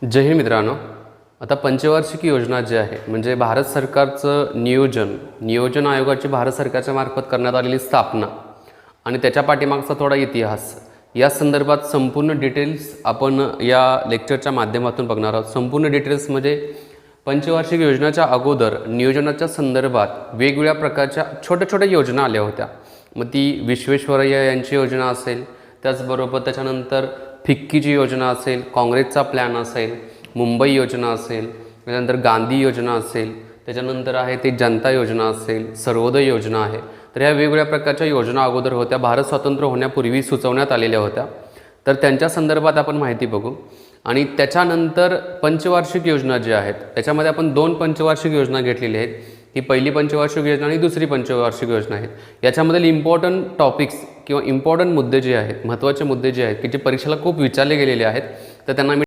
जय हिंद मित्रांनो. आता पंचवार्षिक योजना जी आहे म्हणजे भारत सरकारचं नियोजन आयोगाची भारत सरकारच्या मार्फत करण्यात आलेली स्थापना आणि त्याच्या पाठीमागचा थोडा इतिहास या संदर्भात संपूर्ण डिटेल्स आपण या लेक्चरच्या माध्यमातून बघणार आहोत. संपूर्ण डिटेल्स म्हणजे पंचवार्षिक योजनेच्या अगोदर नियोजनाच्या संदर्भात वेगवेगळ्या प्रकारच्या छोट्या छोट्या योजना आल्या होत्या. मग ती विश्वेश्वरय्या यांची योजना असेल, त्याचबरोबर त्याच्यानंतर फिक्कीची योजना असेल, काँग्रेसचा प्लॅन असेल, मुंबई योजना असेल, त्याच्यानंतर गांधी योजना असेल, त्याच्यानंतर आहे ते जनता योजना असेल, सर्वोदय योजना आहे. तर ह्या वेगवेगळ्या प्रकारच्या योजना अगोदर होत्या, भारत स्वतंत्र होण्यापूर्वी सुचवण्यात आलेल्या होत्या. तर त्यांच्या संदर्भात आपण माहिती बघू. आणि त्याच्यानंतर पंचवार्षिक योजना जी आहेत त्याच्यामध्ये आपण 2 पंचवार्षिक योजना घेतलेल्या आहेत. ही पहिली पंचवार्षिक योजना आणि दुसरी पंचवार्षिक योजना आहेत. याच्यामधील इम्पॉर्टंट टॉपिक्स किंवा इम्पॉर्टंट मुद्दे जे आहेत, महत्त्वाचे मुद्दे जे आहेत की जे परीक्षेला खूप विचारले गेलेले आहेत, तर त्यांना मी